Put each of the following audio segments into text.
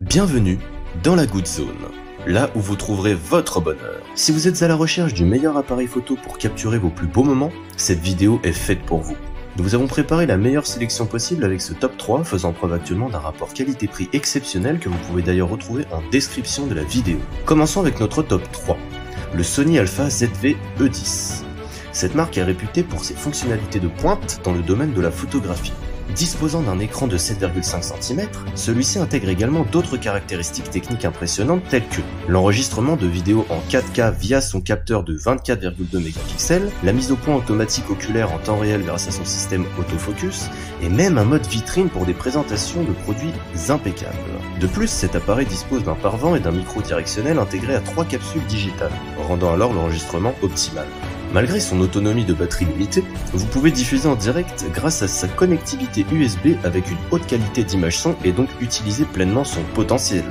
Bienvenue dans la Good Zone, là où vous trouverez votre bonheur. Si vous êtes à la recherche du meilleur appareil photo pour capturer vos plus beaux moments, cette vidéo est faite pour vous. Nous vous avons préparé la meilleure sélection possible avec ce top 3 faisant preuve actuellement d'un rapport qualité-prix exceptionnel que vous pouvez d'ailleurs retrouver en description de la vidéo. Commençons avec notre top 3, le Sony Alpha ZV E10. Cette marque est réputée pour ses fonctionnalités de pointe dans le domaine de la photographie. Disposant d'un écran de 7,5 cm, celui-ci intègre également d'autres caractéristiques techniques impressionnantes telles que l'enregistrement de vidéos en 4K via son capteur de 24,2 mégapixels, la mise au point automatique oculaire en temps réel grâce à son système autofocus, et même un mode vitrine pour des présentations de produits impeccables. De plus, cet appareil dispose d'un pare-vent et d'un micro directionnel intégré à 3 capsules digitales, rendant alors l'enregistrement optimal. Malgré son autonomie de batterie limitée, vous pouvez diffuser en direct grâce à sa connectivité USB avec une haute qualité d'image son et donc utiliser pleinement son potentiel.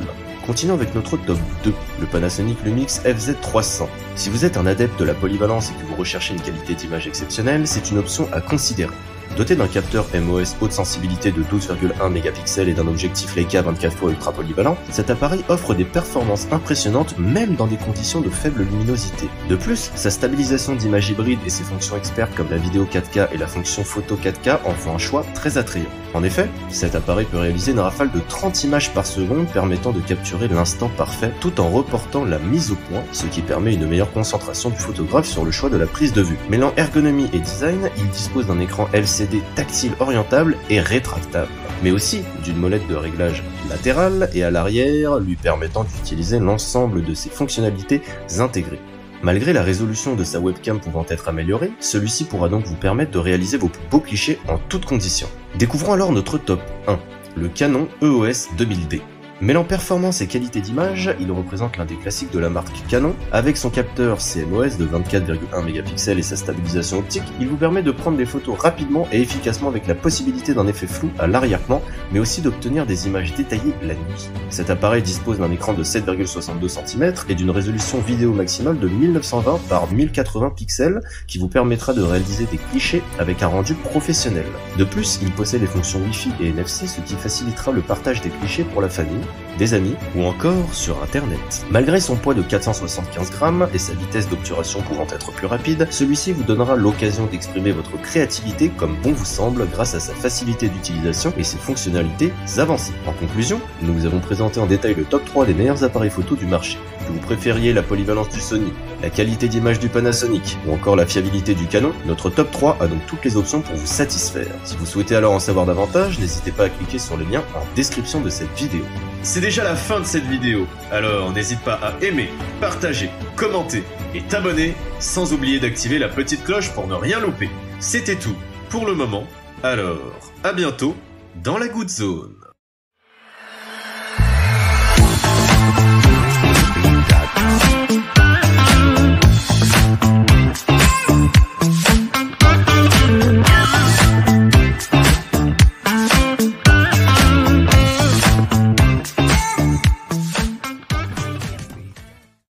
Continuons avec notre top 2, le Panasonic Lumix FZ300. Si vous êtes un adepte de la polyvalence et que vous recherchez une qualité d'image exceptionnelle, c'est une option à considérer. Doté d'un capteur MOS haute sensibilité de 12,1 mégapixels et d'un objectif Leica 24x ultra polyvalent, cet appareil offre des performances impressionnantes même dans des conditions de faible luminosité. De plus, sa stabilisation d'image hybride et ses fonctions expertes comme la vidéo 4K et la fonction photo 4K en font un choix très attrayant. En effet, cet appareil peut réaliser une rafale de 30 images par seconde permettant de capturer l'instant parfait tout en reportant la mise au point, ce qui permet une meilleure concentration du photographe sur le choix de la prise de vue. Mêlant ergonomie et design, il dispose d'un écran LCD tactile orientable et rétractable, mais aussi d'une molette de réglage latérale et à l'arrière lui permettant d'utiliser l'ensemble de ses fonctionnalités intégrées. Malgré la résolution de sa webcam pouvant être améliorée, celui-ci pourra donc vous permettre de réaliser vos plus beaux clichés en toutes conditions. Découvrons alors notre top 1, le Canon EOS 2000D. Mêlant performance et qualité d'image, il représente l'un des classiques de la marque Canon. Avec son capteur CMOS de 24,1 mégapixels et sa stabilisation optique, il vous permet de prendre des photos rapidement et efficacement avec la possibilité d'un effet flou à l'arrière-plan, mais aussi d'obtenir des images détaillées la nuit. Cet appareil dispose d'un écran de 7,62 cm et d'une résolution vidéo maximale de 1920 par 1080 pixels qui vous permettra de réaliser des clichés avec un rendu professionnel. De plus, il possède les fonctions Wi-Fi et NFC, ce qui facilitera le partage des clichés pour la famille, des amis ou encore sur internet. Malgré son poids de 475 grammes et sa vitesse d'obturation pouvant être plus rapide, celui-ci vous donnera l'occasion d'exprimer votre créativité comme bon vous semble grâce à sa facilité d'utilisation et ses fonctionnalités avancées. En conclusion, nous vous avons présenté en détail le top 3 des meilleurs appareils photo du marché. Que vous préfériez la polyvalence du Sony, la qualité d'image du Panasonic ou encore la fiabilité du Canon, notre top 3 a donc toutes les options pour vous satisfaire. Si vous souhaitez alors en savoir davantage, n'hésitez pas à cliquer sur le lien en description de cette vidéo. C'est déjà la fin de cette vidéo, alors n'hésite pas à aimer, partager, commenter et t'abonner, sans oublier d'activer la petite cloche pour ne rien louper. C'était tout pour le moment, alors à bientôt dans la Good Zone.